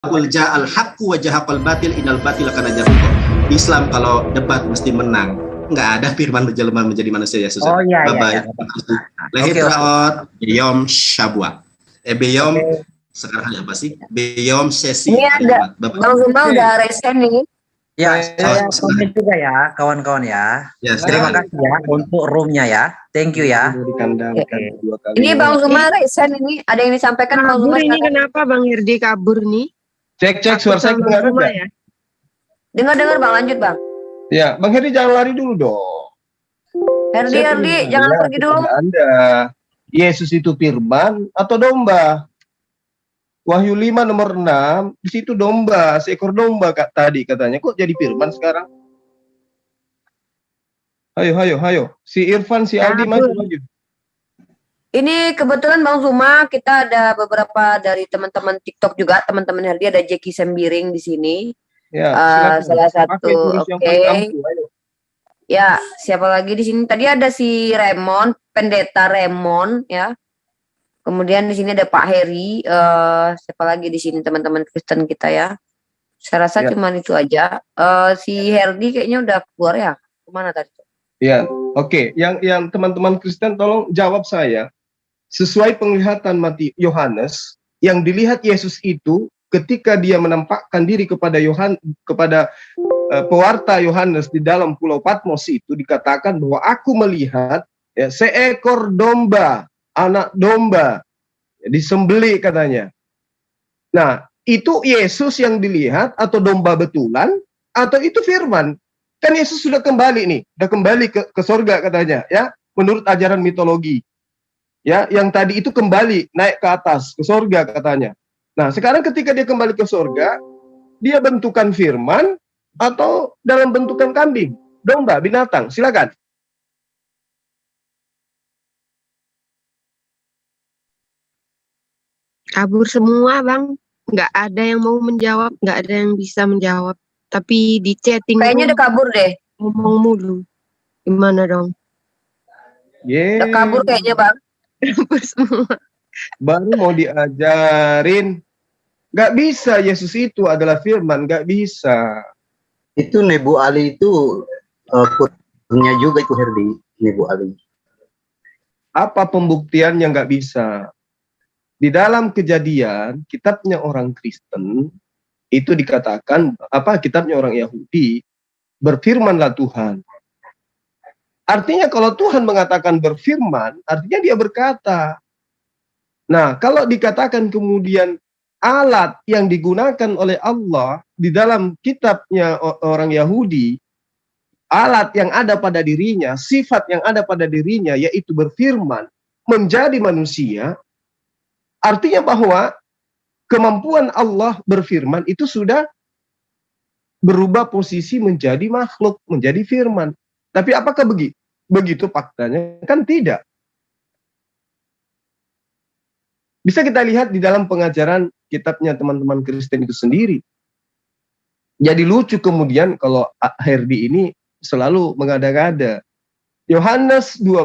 qul ja'al haqqu wa jahaqal batil innal batila kana zahuqa. Islam kalau debat mesti menang. Nggak ada firman berjelma menjadi manusia ya Susan. Oh iya, Bye-bye. Lehi praot Beyom Shabwa. Beyom sekarang apa sih? Beyom sesi. Ini ada Bang Zuma udah resen nih. Ya, saya komen juga ya, kawan-kawan ya. Yes, Terima kasih ya untuk roomnya ya. Thank you ya. Ini Bang Zuma resen ini. Ada yang disampaikan Bang Zuma. Ini kenapa Bang Herdi kabur nih? Cek suara saya dengar enggak? Ya? Dengar Bang, lanjut Bang. Ya, Bang Herdi jangan lari dulu dong. Herdi, jangan pergi dulu. Anda, Yesus itu firman atau domba? Wahyu 5 nomor 6, di situ domba, seekor domba tadi katanya. Kok jadi firman sekarang? Hayo. Si Irfan, si Aldi maju. Ini kebetulan Bang Zuma, kita ada beberapa dari teman-teman TikTok juga, teman-teman Herdi, ada Jeki Sembiring di sini. Ya, salah satu. Oke. Ya, siapa lagi di sini? Tadi ada si Raymond, Pendeta Raymond ya. Kemudian di sini ada Pak Heri, siapa lagi di sini teman-teman Kristen kita ya. Saya rasa cuma itu aja. Si Herdi kayaknya udah keluar ya. Kemana tadi? Ya, oke. Yang teman-teman Kristen tolong jawab saya. Sesuai penglihatan Yohanes, yang dilihat Yesus itu ketika dia menampakkan diri kepada pewarta Yohanes di dalam Pulau Patmos itu dikatakan bahwa aku melihat seekor domba, anak domba disembelih katanya. Nah, itu Yesus yang dilihat atau domba betulan atau itu firman? Kan Yesus sudah kembali ke sorga katanya ya, menurut ajaran mitologi. Ya, yang tadi itu kembali naik ke atas ke sorga katanya. Nah, sekarang ketika dia kembali ke sorga, dia bentukan firman atau dalam bentukan kambing, domba, binatang? Silakan. Kabur semua Bang, nggak ada yang mau menjawab, nggak ada yang bisa menjawab. Tapi di chatting kayaknya udah kabur deh. Ngomong mulu. Gimana dong? Udah kabur kayaknya Bang. Kabur semua. Baru mau diajarin. Nggak bisa, Yesus itu adalah firman, nggak bisa. Itu Nebu Ali itu punya juga itu Herdi, Nebu Ali. Apa pembuktiannya nggak bisa? Di dalam Kejadian, kitabnya orang Kristen, itu dikatakan, kitabnya orang Yahudi, berfirmanlah Tuhan. Artinya kalau Tuhan mengatakan berfirman, artinya dia berkata. Nah, kalau dikatakan kemudian alat yang digunakan oleh Allah di dalam kitabnya orang Yahudi, alat yang ada pada dirinya, sifat yang ada pada dirinya, yaitu berfirman, menjadi manusia, artinya bahwa kemampuan Allah berfirman itu sudah berubah posisi menjadi makhluk, menjadi firman. Tapi apakah begitu faktanya? Kan tidak. Bisa kita lihat di dalam pengajaran kitabnya teman-teman Kristen itu sendiri. Jadi lucu kemudian kalau Herdi ini selalu mengada-ngada. Yohanes 12,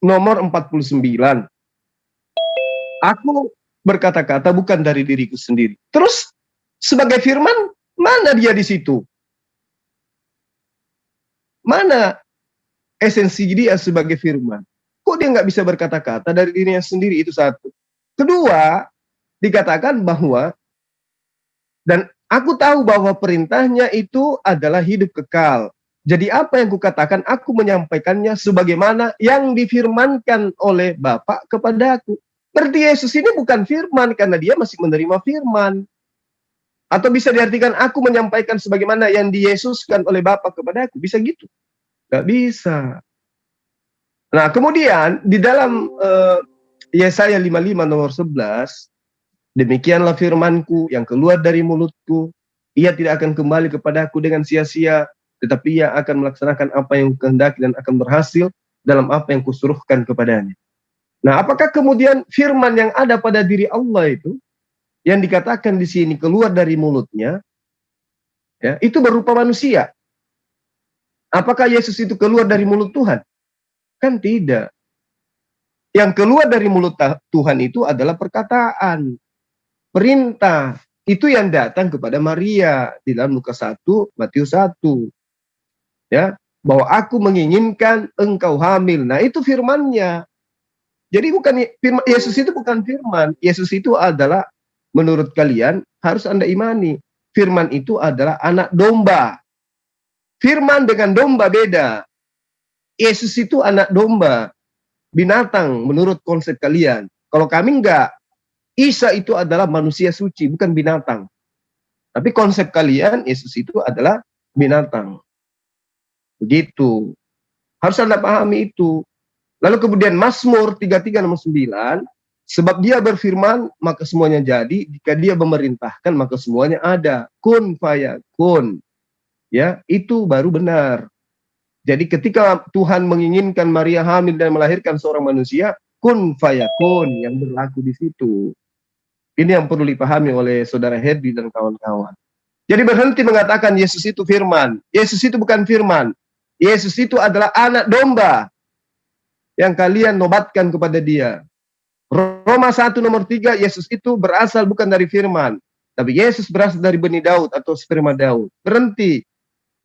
nomor 49. Aku berkata-kata bukan dari diriku sendiri. Terus sebagai firman, mana dia di situ? Mana esensi dia sebagai firman? Kok dia nggak bisa berkata-kata dari dirinya sendiri? Itu satu. Kedua, dikatakan bahwa, dan aku tahu bahwa perintahnya itu adalah hidup kekal. Jadi apa yang kukatakan, aku menyampaikannya sebagaimana yang difirmankan oleh Bapa kepada aku. Berarti Yesus ini bukan firman karena dia masih menerima firman. Atau bisa diartikan aku menyampaikan sebagaimana yang diyesuskan oleh Bapa kepada aku. Bisa gitu? Gak bisa. Nah kemudian di dalam Yesaya 55 nomor 11, demikianlah firmanku yang keluar dari mulutku, ia tidak akan kembali kepadaku dengan sia-sia, tetapi ia akan melaksanakan apa yang kehendaki dan akan berhasil dalam apa yang kusuruhkan kepadanya. Nah, apakah kemudian firman yang ada pada diri Allah itu, yang dikatakan di sini keluar dari mulutnya, ya, itu berupa manusia? Apakah Yesus itu keluar dari mulut Tuhan? Kan tidak. Yang keluar dari mulut Tuhan itu adalah perkataan, perintah, itu yang datang kepada Maria di dalam Lukas 1, Matius 1. Ya, bahwa aku menginginkan engkau hamil. Nah, itu firman-Nya. Jadi bukan firman Yesus itu bukan firman. Yesus itu adalah menurut kalian harus Anda imani. Firman itu adalah anak domba. Firman dengan domba beda. Yesus itu anak domba, binatang menurut konsep kalian. Kalau kami enggak. Isa itu adalah manusia suci, bukan binatang. Tapi konsep kalian, Yesus itu adalah binatang. Begitu. Harus Anda pahami itu. Lalu kemudian Mazmur 33 nomor 9, sebab dia berfirman, maka semuanya jadi. Jika dia memerintahkan, maka semuanya ada. Kun fayakun. Ya, itu baru benar. Jadi ketika Tuhan menginginkan Maria hamil dan melahirkan seorang manusia, kun fayakun yang berlaku di situ. Ini yang perlu dipahami oleh saudara Herdi dan kawan-kawan. Jadi berhenti mengatakan Yesus itu firman. Yesus itu bukan firman. Yesus itu adalah anak domba yang kalian nobatkan kepada dia. Roma 1 nomor 3, Yesus itu berasal bukan dari firman. Tapi Yesus berasal dari benih Daud atau sperma Daud. Berhenti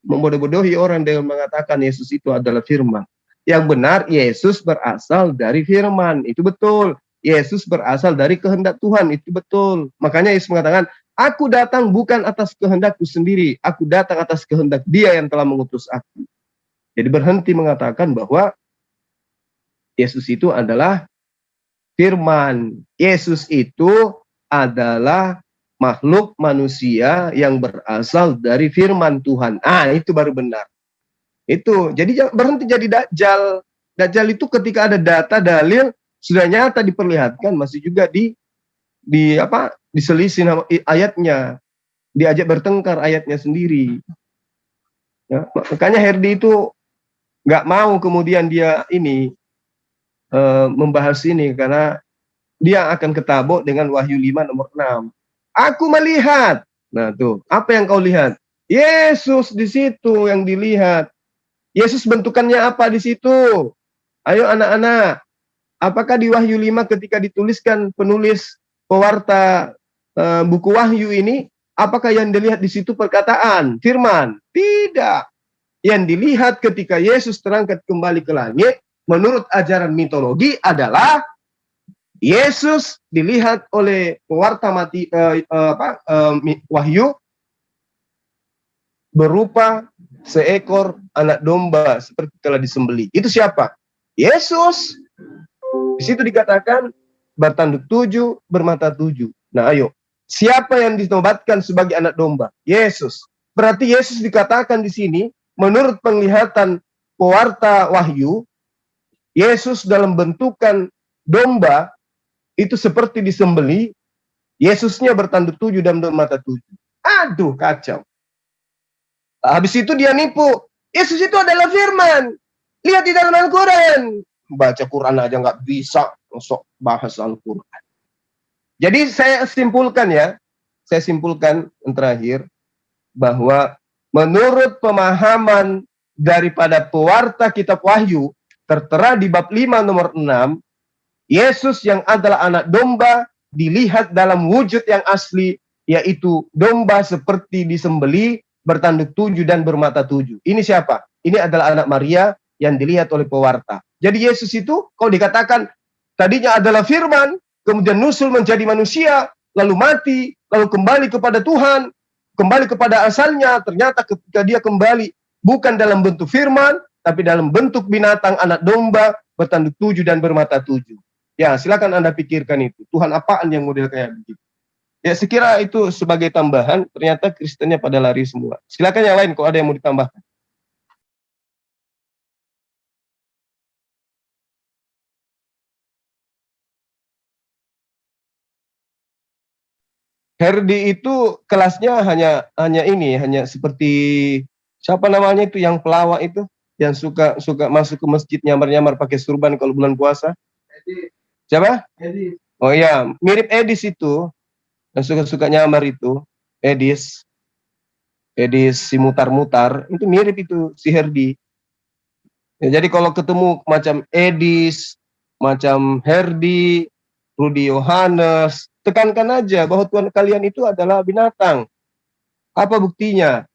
membodoh-bodohi orang dengan mengatakan Yesus itu adalah firman. Yang benar, Yesus berasal dari firman. Itu betul. Yesus berasal dari kehendak Tuhan, itu betul. Makanya Yesus mengatakan, aku datang bukan atas kehendakku sendiri, aku datang atas kehendak Dia yang telah mengutus aku. Jadi berhenti mengatakan bahwa Yesus itu adalah firman. Yesus itu adalah makhluk manusia yang berasal dari firman Tuhan. Itu baru benar. Itu. Jadi berhenti jadi dajjal. Dajjal itu ketika ada data, dalil, sudah nyata diperlihatkan, masih juga diselisih ayatnya, diajak bertengkar ayatnya sendiri. Ya, makanya Herdi itu nggak mau kemudian dia membahas ini karena dia akan ketabok dengan Wahyu 5 nomor 6. Aku melihat. Nah tuh, apa yang kau lihat? Yesus di situ yang dilihat. Yesus bentukannya apa di situ? Ayo anak-anak. Apakah di Wahyu 5 ketika dituliskan penulis pewarta buku Wahyu ini, apakah yang dilihat di situ perkataan, firman? Tidak. Yang dilihat ketika Yesus terangkat kembali ke langit, menurut ajaran mitologi adalah Yesus dilihat oleh pewarta Wahyu berupa seekor anak domba seperti telah disembelih. Itu siapa? Yesus. Di situ dikatakan bertanduk 7, bermata 7. Nah, ayo. Siapa yang dinobatkan sebagai anak domba? Yesus. Berarti Yesus dikatakan di sini, menurut penglihatan pewarta Wahyu, Yesus dalam bentukan domba, itu seperti disembelih, Yesusnya bertanduk 7 dan bermata 7. Aduh, kacau. Habis itu dia nipu. Yesus itu adalah firman. Lihat di dalam Al-Quran. Baca Quran aja nggak bisa, masuk bahas Al-Quran. Jadi saya simpulkan yang terakhir, bahwa menurut pemahaman daripada pewarta kitab Wahyu, tertera di bab 5 nomor 6, Yesus yang adalah anak domba dilihat dalam wujud yang asli, yaitu domba seperti disembelih, bertanduk 7 dan bermata 7. Ini siapa? Ini adalah anak Maria yang dilihat oleh pewarta. Jadi Yesus itu, kalau dikatakan tadinya adalah firman, kemudian nusul menjadi manusia, lalu mati, lalu kembali kepada Tuhan, kembali kepada asalnya, ternyata ketika dia kembali, bukan dalam bentuk firman, tapi dalam bentuk binatang anak domba, bertanduk 7 dan bermata 7. Ya, silakan Anda pikirkan itu. Tuhan apaan yang model kayak begitu? Ya, sekira itu sebagai tambahan, ternyata Kristennya pada lari semua. Silakan yang lain kalau ada yang mau ditambahkan. Herdi itu kelasnya hanya seperti siapa namanya itu yang pelawak itu yang suka masuk ke masjid nyamar-nyamar pakai surban kalau bulan puasa. Siapa? Edis. Oh iya, mirip Edis itu yang suka nyamar itu, Edis si mutar-mutar itu mirip itu si Herdi. Ya, jadi kalau ketemu macam Edis, macam Herdi, Rudi Yohanes, tekankan aja bahwa Tuhan kalian itu adalah binatang. Apa buktinya?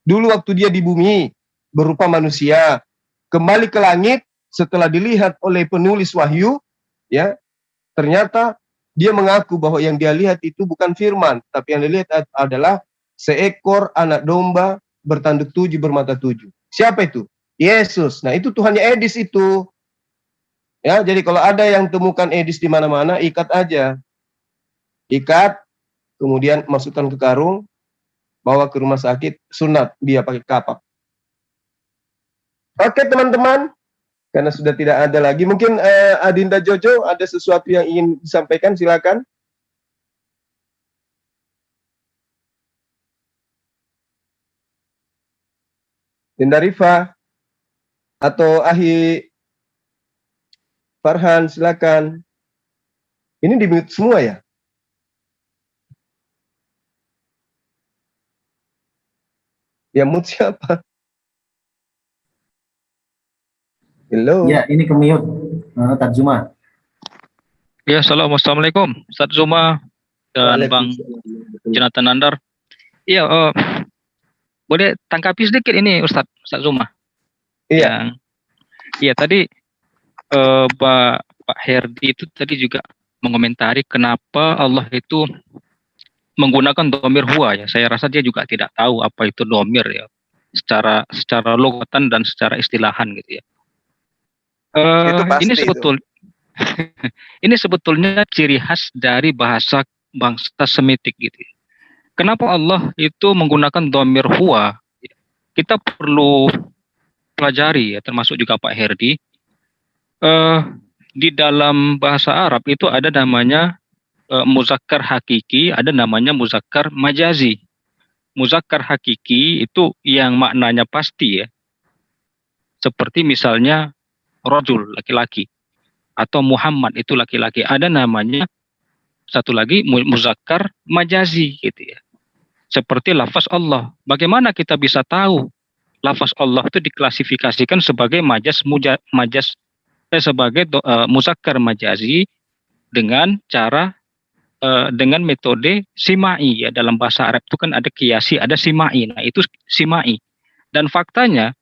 Dulu waktu dia di bumi berupa manusia, kembali ke langit setelah dilihat oleh penulis wahyu, ya, ternyata dia mengaku bahwa yang dia lihat itu bukan firman, tapi yang dilihat adalah seekor anak domba bertanduk 7 bermata 7. Siapa itu? Yesus. Nah, itu Tuhannya Edis itu. Ya, jadi kalau ada yang temukan Edis di mana-mana, ikat aja. Ikat, kemudian masukkan ke karung, bawa ke rumah sakit, sunat dia pakai kapak. Oke teman-teman, karena sudah tidak ada lagi, mungkin Adinda Jojo ada sesuatu yang ingin disampaikan, silakan. Dinda Rifa atau Ahi Farhan, silakan. Ini di mute semua ya? Ya mute siapa? Hello. Ya, ini ke mute. Tarzuma. Ya, assalamualaikum, Ustaz Zuma dan Bang Jonathan Nandar. Iya, boleh tangkapi sedikit ini Ustaz Zuma. Iya. Iya tadi Pak Herdi itu tadi juga mengomentari kenapa Allah itu menggunakan domir huwa ya. Saya rasa dia juga tidak tahu apa itu domir ya. Secara logatan dan secara istilahan gitu ya. Ini ini sebetulnya ciri khas dari bahasa bangsa Semitik gitu ya. Kenapa Allah itu menggunakan domir huwa? Kita perlu pelajari ya, termasuk juga Pak Herdi. Di dalam bahasa Arab itu ada namanya muzakkar hakiki, ada namanya muzakkar majazi. Muzakkar hakiki itu yang maknanya pasti ya. Seperti misalnya rajul, laki-laki, atau Muhammad itu laki-laki. Ada namanya satu lagi muzakkar majazi gitu ya. Seperti lafaz Allah. Bagaimana kita bisa tahu lafaz Allah itu diklasifikasikan sebagai sebagai muzakkar majazi dengan cara dengan metode simai ya. Dalam bahasa Arab itu kan ada qiyasi, ada simai. Nah, itu simai. Dan faktanya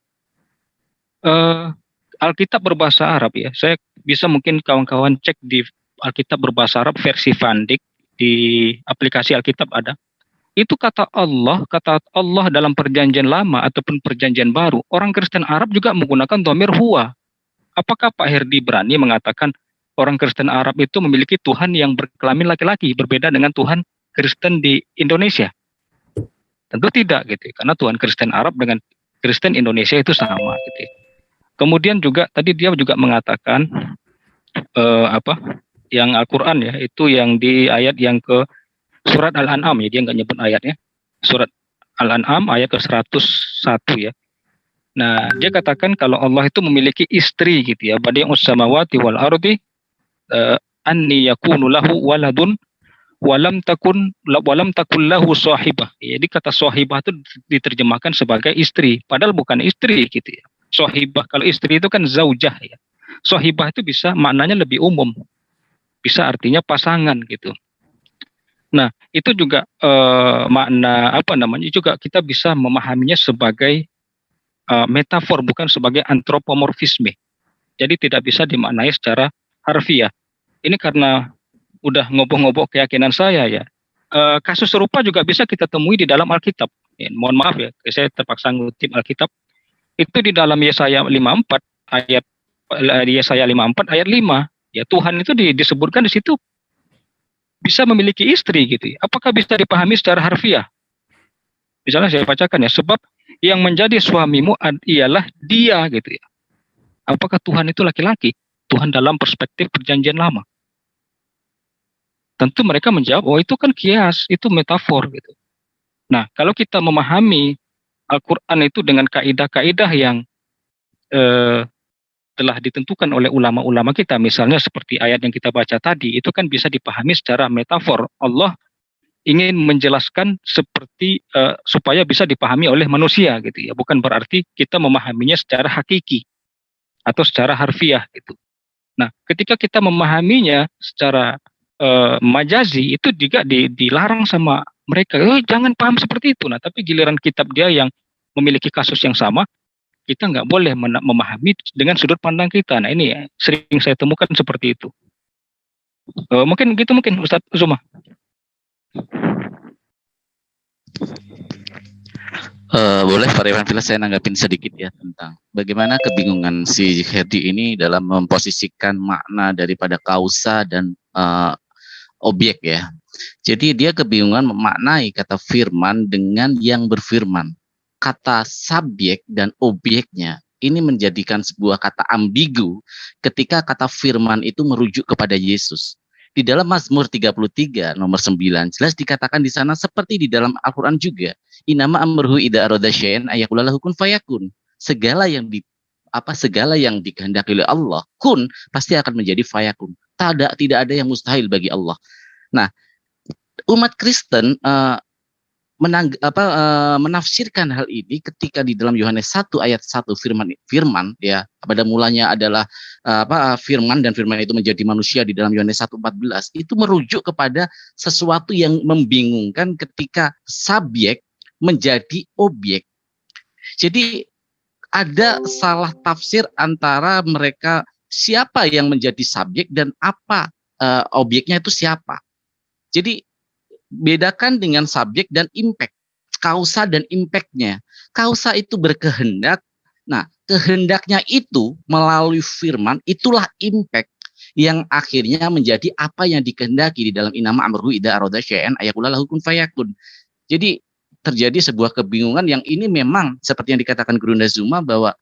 Alkitab berbahasa Arab ya. Saya bisa mungkin kawan-kawan cek di Alkitab berbahasa Arab versi Van Dijk di aplikasi Alkitab ada. Itu kata Allah dalam perjanjian lama ataupun perjanjian baru. Orang Kristen Arab juga menggunakan domir huwa. Apakah Pak Herdi berani mengatakan orang Kristen Arab itu memiliki Tuhan yang berkelamin laki-laki berbeda dengan Tuhan Kristen di Indonesia? Tentu tidak gitu. Karena Tuhan Kristen Arab dengan Kristen Indonesia itu sama gitu. Kemudian juga tadi dia juga mengatakan yang Al-Qur'an ya, itu yang di ayat yang ke surat Al-An'am ya, dia nggak nyebut ayatnya. Surat Al-An'am ayat ke-101 ya. Nah, dia katakan kalau Allah itu memiliki istri gitu ya. Badi'us samawati wal ardi anni yakunu lahu waladun walam takun lahu sahibah. Jadi kata sahibah itu diterjemahkan sebagai istri, padahal bukan istri gitu ya. Sahibah kalau istri itu kan zaujah ya. Sahibah itu bisa maknanya lebih umum. Bisa artinya pasangan gitu. Nah, itu juga makna juga kita bisa memahaminya sebagai metafor, bukan sebagai antropomorfisme. Jadi tidak bisa dimaknai secara harfiah. Ini karena udah ngobok-ngobok keyakinan saya ya. Kasus serupa juga bisa kita temui di dalam Alkitab. Ya, mohon maaf ya, saya terpaksa ngutip Alkitab. Itu di dalam Yesaya 54 ayat 5. Ya, Tuhan itu disebutkan di situ bisa memiliki istri gitu. Apakah bisa dipahami secara harfiah? Misalnya saya bacakan ya, sebab yang menjadi suamimu ialah dia gitu ya. Apakah Tuhan itu laki-laki? Tuhan dalam perspektif perjanjian lama. Tentu mereka menjawab, oh itu kan kias, itu metafor gitu. Nah, kalau kita memahami Al-Quran itu dengan kaidah-kaidah yang telah ditentukan oleh ulama-ulama kita, misalnya seperti ayat yang kita baca tadi, itu kan bisa dipahami secara metafor. Allah ingin menjelaskan seperti supaya bisa dipahami oleh manusia gitu ya, bukan berarti kita memahaminya secara hakiki atau secara harfiah gitu. Nah, ketika kita memahaminya secara majazi itu juga dilarang sama mereka. Jangan paham seperti itu. Nah, tapi giliran kitab dia yang memiliki kasus yang sama, kita nggak boleh memahami dengan sudut pandang kita. Nah, ini sering saya temukan seperti itu. Mungkin gitu mungkin Ustadz Zuma. Boleh Pak Revan Fila, saya nanggapin sedikit ya tentang bagaimana kebingungan si Herdi ini dalam memposisikan makna daripada kausa dan objek ya. Jadi dia kebingungan memaknai kata firman dengan yang berfirman. Kata subjek dan objeknya ini menjadikan sebuah kata ambigu ketika kata firman itu merujuk kepada Yesus. Di dalam Mazmur 33 nomor 9 jelas dikatakan di sana seperti di dalam Al-Qur'an juga. Inama amruhu idza arada syai'an ayaqula lahu kun fayakun. Segala yang dikehendaki oleh Allah, kun pasti akan menjadi fayakun. Tidak ada yang mustahil bagi Allah. Nah, umat Kristen menafsirkan hal ini ketika di dalam Yohanes 1 ayat 1 firman ya, pada mulanya adalah firman dan firman itu menjadi manusia di dalam Yohanes 1:14 itu merujuk kepada sesuatu yang membingungkan ketika subjek menjadi objek. Jadi ada salah tafsir antara mereka siapa yang menjadi subjek dan apa objeknya itu siapa. Jadi bedakan dengan subjek dan impact, kausa dan impactnya. Kausa itu berkehendak, nah kehendaknya itu melalui firman, itulah impact yang akhirnya menjadi apa yang dikehendaki di dalam inama amruhu idza arada syai'an ayaqula lahu kun fayakun. Jadi terjadi sebuah kebingungan yang ini memang seperti yang dikatakan Guru Zuma bahwa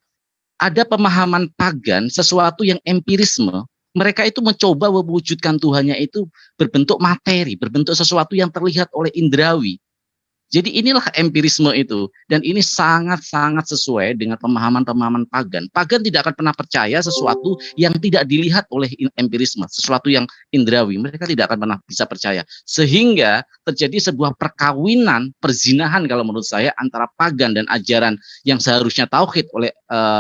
ada pemahaman pagan, sesuatu yang empirisme. Mereka itu mencoba mewujudkan Tuhannya itu berbentuk materi, berbentuk sesuatu yang terlihat oleh indrawi. Jadi inilah empirisme itu. Dan ini sangat-sangat sesuai dengan pemahaman-pemahaman pagan. Pagan tidak akan pernah percaya sesuatu yang tidak dilihat oleh empirisme, sesuatu yang indrawi. Mereka tidak akan pernah bisa percaya. Sehingga terjadi sebuah perkawinan, perzinahan kalau menurut saya antara pagan dan ajaran yang seharusnya tauhid oleh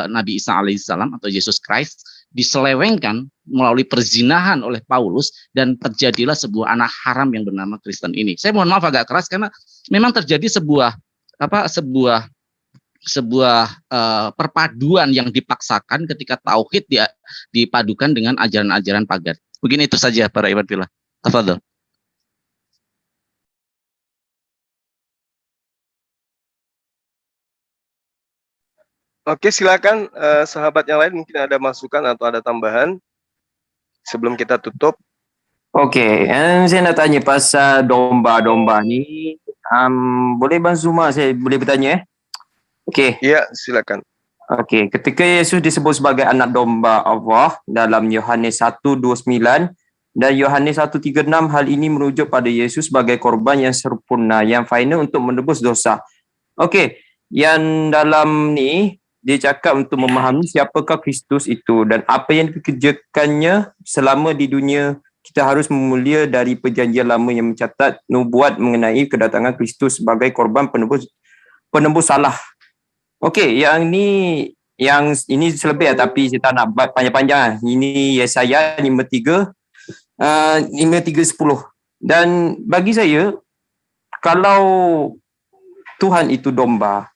Nabi Isa alaihissalam atau Yesus Christ diselewengkan melalui perzinahan oleh Paulus dan terjadilah sebuah anak haram yang bernama Kristen ini. Saya mohon maaf agak keras karena memang terjadi sebuah perpaduan yang dipaksakan ketika tauhid dipadukan dengan ajaran-ajaran pagan. Begini itu saja para ibadah fillah. Tafadhol. Oke, silakan sahabat yang lain mungkin ada masukan atau ada tambahan sebelum kita tutup. Oke, saya nak tanya pasal domba-domba ni. Boleh Bang Zuma saya boleh bertanya? Okey. Ya, silakan. Okey, ketika Yesus disebut sebagai anak domba Allah dalam Yohanes 1:29 dan Yohanes 1:36, hal ini merujuk pada Yesus sebagai korban yang sempurna, yang final untuk menebus dosa. Okey, yang dalam ni dia cakap untuk memahami siapakah Kristus itu dan apa yang dikerjakannya selama di dunia. Kita harus memulia dari perjanjian lama yang mencatat nubuat mengenai kedatangan Kristus sebagai korban penebus salah. Okey, yang ini selebih tapi saya tak nak panjang-panjang. Ini Yesaya 53 10. Dan bagi saya, kalau Tuhan itu domba,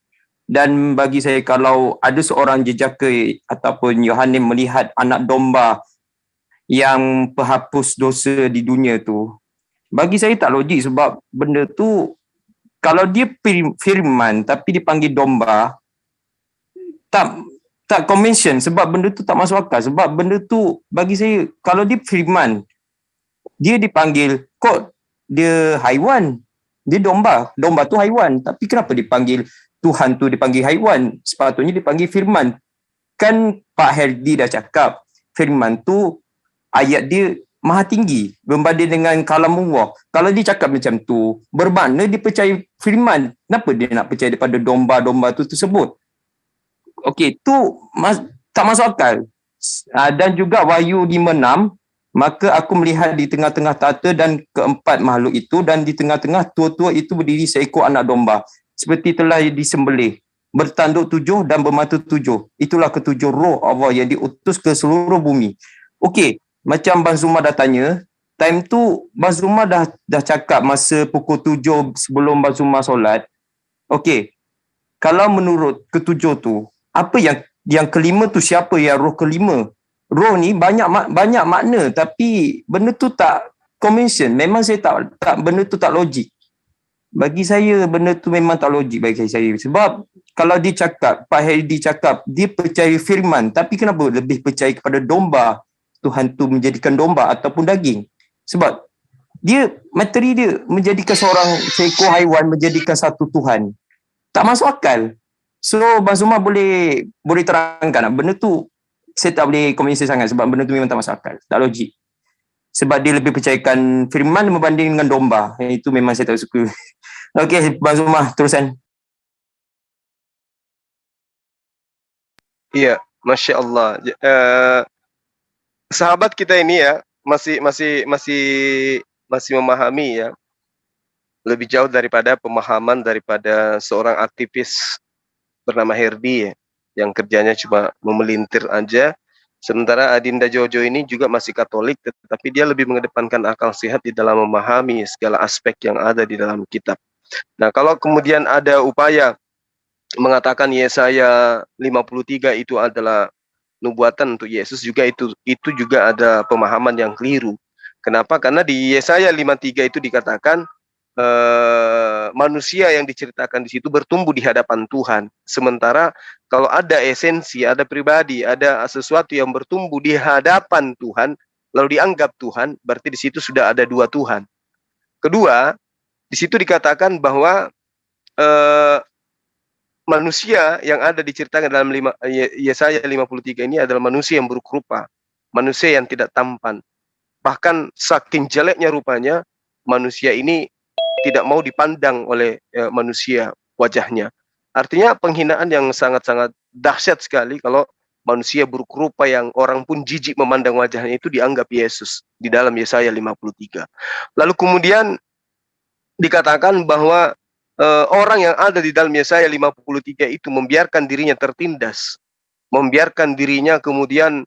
dan bagi saya kalau ada seorang jejaka ataupun Yohanes melihat anak domba yang penghapus dosa di dunia tu, bagi saya tak logik sebab benda tu kalau dia firman tapi dipanggil domba tak convention sebab benda tu tak masuk akal. Sebab benda tu bagi saya kalau dia firman dia dipanggil kok dia haiwan, dia domba tu haiwan, tapi kenapa dipanggil Tuhan tu dipanggil haiwan? Sepatutnya dipanggil firman. Kan Pak Herdi dah cakap firman tu ayat dia maha tinggi berbanding dengan kalamullah. Kalau dia cakap macam tu, bermakna dia percaya firman. Kenapa dia nak percaya daripada domba-domba tu tersebut? Okey, tu tak masuk akal. Dan juga Wahyu 5:6, maka aku melihat di tengah-tengah tahta dan keempat makhluk itu, dan di tengah-tengah tua-tua itu berdiri seekor anak domba, seperti telah disembelih, bertanduk 7 dan bermata 7. Itulah ketujuh roh Allah yang diutus ke seluruh bumi. Okey, macam Bang Zuma dah tanya, time tu Bang Zuma dah cakap masa pukul 7 sebelum Bang Zuma solat. Okey. Kalau menurut ketujuh tu, apa yang kelima tu siapa yang roh kelima? Roh ni banyak makna tapi benda tu tak convention. Memang saya tak benda tu tak logik. Bagi saya benda tu memang tak logik bagi saya. Sebab kalau dia cakap, Pak Hedi cakap dia percaya firman, tapi kenapa lebih percaya kepada domba? Tuhan tu menjadikan domba ataupun daging. Sebab dia materi dia menjadikan seekor haiwan menjadikan satu Tuhan. Tak masuk akal. So Bang Zuma boleh terangkan tak? Benda tu saya tak boleh komensi sangat sebab benda tu memang tak masuk akal. Tak logik. Sebab dia lebih percayakan firman berbanding dengan domba. Itu memang saya tak suka. Okey, Bang Zuma, terusan. Iya, Masya Allah. Sahabat kita ini ya masih memahami ya lebih jauh daripada pemahaman daripada seorang aktivis bernama Herdi ya, yang kerjanya cuma memelintir aja. Sementara Adinda Jojo ini juga masih Katolik, tetapi dia lebih mengedepankan akal sehat di dalam memahami segala aspek yang ada di dalam kitab. Nah, kalau kemudian ada upaya mengatakan Yesaya 53 itu adalah nubuatan untuk Yesus, juga itu juga ada pemahaman yang keliru. Kenapa? Karena di Yesaya 53 itu dikatakan manusia yang diceritakan di situ bertumbuh di hadapan Tuhan. Sementara kalau ada esensi, ada pribadi, ada sesuatu yang bertumbuh di hadapan Tuhan, lalu dianggap Tuhan, berarti di situ sudah ada dua Tuhan. Kedua, di situ dikatakan bahwa manusia yang ada diceritakan dalam Yesaya 53 ini adalah manusia yang buruk rupa, manusia yang tidak tampan. Bahkan saking jeleknya rupanya, manusia ini tidak mau dipandang oleh manusia wajahnya. Artinya penghinaan yang sangat-sangat dahsyat sekali kalau manusia buruk rupa yang orang pun jijik memandang wajahnya itu dianggap Yesus di dalam Yesaya 53. Lalu kemudian dikatakan bahwa orang yang ada di dalam Yesaya 53 itu membiarkan dirinya tertindas, membiarkan dirinya kemudian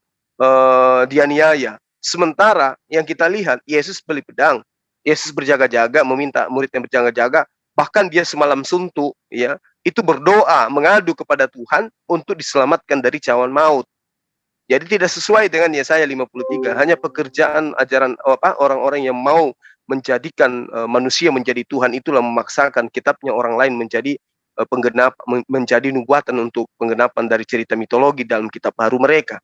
dianiaya. Sementara yang kita lihat, Yesus beli pedang, Yesus berjaga-jaga, meminta muridnya berjaga-jaga, bahkan dia semalam suntuk, ya, itu berdoa, mengadu kepada Tuhan untuk diselamatkan dari cawan maut. Jadi tidak sesuai dengan Yesaya 53, hanya pekerjaan ajaran orang-orang yang mau menjadikan manusia menjadi Tuhan, itulah memaksakan kitabnya orang lain menjadi penggenap, menjadi nubuatan untuk penggenapan dari cerita mitologi dalam kitab baru mereka.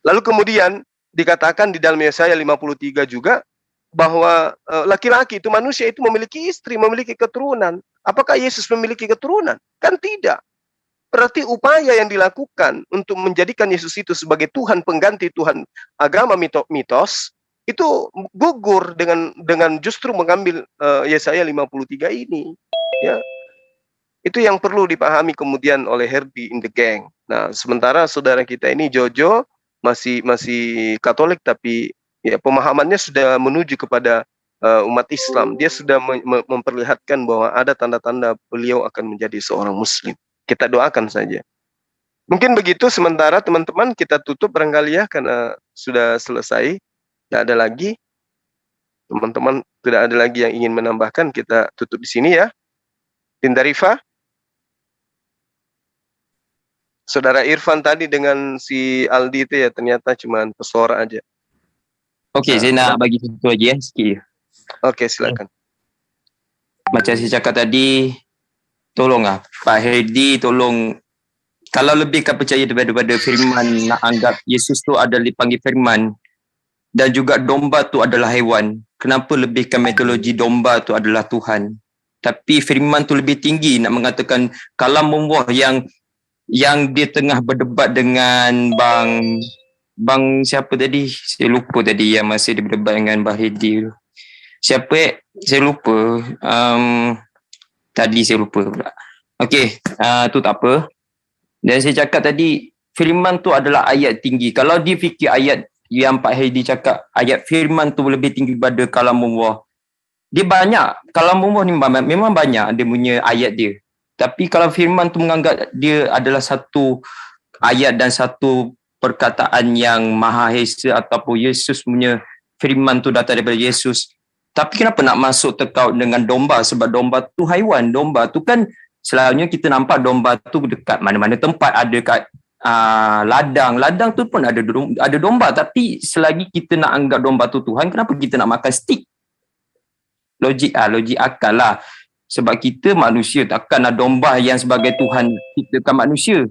Lalu kemudian dikatakan di dalam Yesaya 53 juga bahwa laki-laki itu, manusia itu memiliki istri, memiliki keturunan. Apakah Yesus memiliki keturunan? Kan tidak. Berarti upaya yang dilakukan untuk menjadikan Yesus itu sebagai Tuhan pengganti Tuhan agama mitos itu gugur dengan justru mengambil Yesaya 53 ini. Ya. Itu yang perlu dipahami kemudian oleh Herdi in the gang. Nah, sementara saudara kita ini Jojo masih Katolik, tapi ya pemahamannya sudah menuju kepada umat Islam. Dia sudah memperlihatkan bahwa ada tanda-tanda beliau akan menjadi seorang Muslim. Kita doakan saja. Mungkin begitu sementara teman-teman, kita tutup barangkali ya, karena sudah selesai. Tidak ada lagi. Teman-teman tidak ada lagi yang ingin menambahkan, kita tutup di sini ya. Dinda Rifa. Saudara Irfan tadi dengan si Aldi itu ya ternyata cuma pesora aja. Okey, saya nak bagi contoh aja ya, sikit. Okey, silakan. Macam saya cakap tadi, tolonglah Pak Hedi, tolong, kalau lebihkan percaya daripada firman, nak anggap Yesus tu adalah dipanggil firman dan juga domba tu adalah haiwan. Kenapa lebihkan metodologi domba tu adalah Tuhan? Tapi firman tu lebih tinggi, nak mengatakan kalam Allah yang dia tengah berdebat dengan Bang siapa tadi? Saya lupa tadi yang masih berdebat dengan Bang Hedi. Siapa? Saya lupa. Tadi saya lupa pula. Okey, tu tak apa. Dan saya cakap tadi, firman tu adalah ayat tinggi. Kalau dia fikir ayat yang Pak Hedi cakap, ayat firman tu lebih tinggi daripada kalam Allah. Dia banyak. Kalam Allah ni memang banyak dia punya ayat dia. Tapi kalau firman tu menganggap dia adalah satu ayat dan satu perkataan yang Maha Esa ataupun Yesus punya firman tu datang daripada Yesus. Tapi kenapa nak masuk terkait dengan domba? Sebab domba tu haiwan. Domba tu kan selalunya kita nampak domba tu dekat mana-mana tempat, ada kat ladang. Ladang tu pun ada domba. Tapi selagi kita nak anggap domba tu Tuhan, kenapa kita nak makan stick? Logik akal lah. Sebab kita manusia, takkan ada domba yang sebagai Tuhan ciptakan manusia.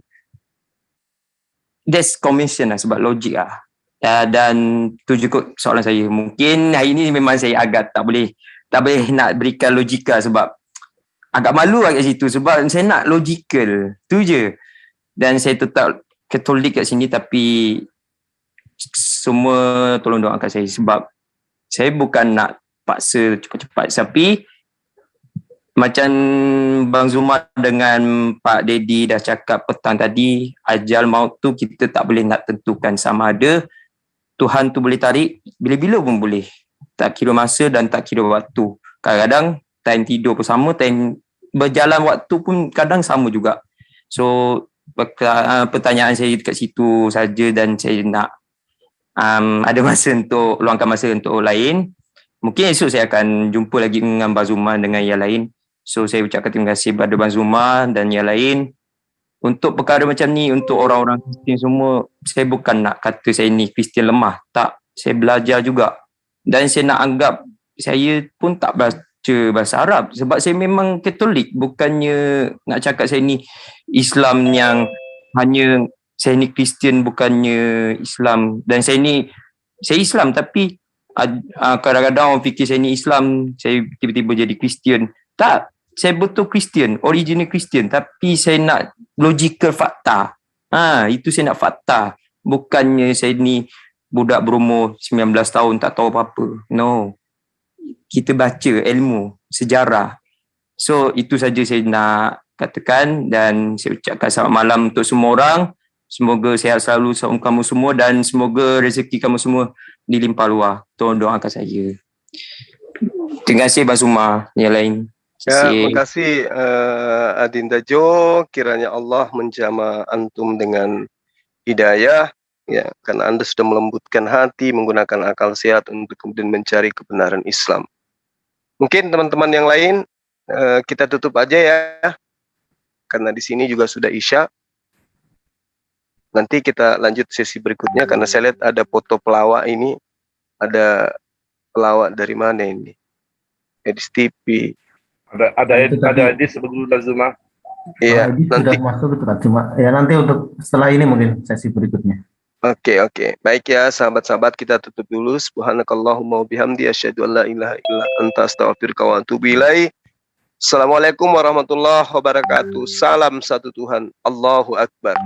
That's convention lah, sebab logik lah. Dan tu juga soalan saya. Mungkin hari ni memang saya agak tak boleh nak berikan logika, sebab agak malu kat situ, sebab saya nak logical. Tu je. Dan saya tetap Katolik kat sini, tapi semua tolong doakan saya, sebab saya bukan nak paksa cepat-cepat. Tapi macam Bang Zuma dengan Pak Dedi dah cakap petang tadi, ajal maut tu kita tak boleh nak tentukan, sama ada Tuhan tu boleh tarik bila-bila pun boleh. Tak kira masa dan tak kira waktu. Kadang-kadang time tidur pun sama, time berjalan waktu pun kadang sama juga. So pertanyaan saya dekat situ saja, dan saya nak ada masa untuk luangkan masa untuk lain. Mungkin esok saya akan jumpa lagi dengan Bang Zuma dengan yang lain. So saya ucapkan terima kasih kepada Bang Zuma dan yang lain. Untuk perkara macam ni, untuk orang-orang Kristian semua, saya bukan nak kata saya ni Kristian lemah. Tak, saya belajar juga. Dan saya nak anggap saya pun tak baca bahasa Arab. Sebab saya memang Katolik. Bukannya nak cakap saya ni Islam yang hanya saya ni Kristian, bukannya Islam. Dan saya Islam, tapi kadang-kadang orang fikir saya ni Islam, saya tiba-tiba jadi Kristian. Tak. Saya betul Kristian, original Kristian, tapi saya nak logical fakta. Itu saya nak fakta. Bukannya saya ni budak berumur 19 tahun tak tahu apa-apa. No. Kita baca ilmu, sejarah. So itu saja saya nak katakan, dan saya ucapkan selamat malam untuk semua orang. Semoga sihat selalu kamu semua, dan semoga rezeki kamu semua dilimpah luah. Tolong doakan saya. Terima kasih Bang Zuma, yang lain. Ya, terima kasih Adinda Jo. Kiranya Allah menjamah antum dengan hidayah, ya, karena Anda sudah melembutkan hati, menggunakan akal sehat untuk kemudian mencari kebenaran Islam. Mungkin teman-teman yang lain kita tutup aja ya, karena di sini juga sudah Isya. Nanti kita lanjut sesi berikutnya, karena saya lihat ada foto pelawak ini. Ada pelawak dari mana ini? Edis TV. Ada Edis sebelum Zuma. Iya, nanti sudah masuk itu kan, cuma ya nanti untuk setelah ini mungkin sesi berikutnya. Oke. Baik ya sahabat-sahabat, kita tutup dulu. Subhanakallahumma wa bihamdi asyhadu an la ilaha illa anta astaghfiruka wa atubu ilaik. Assalamualaikum warahmatullahi wabarakatuh. Salam satu Tuhan. Allahu Akbar.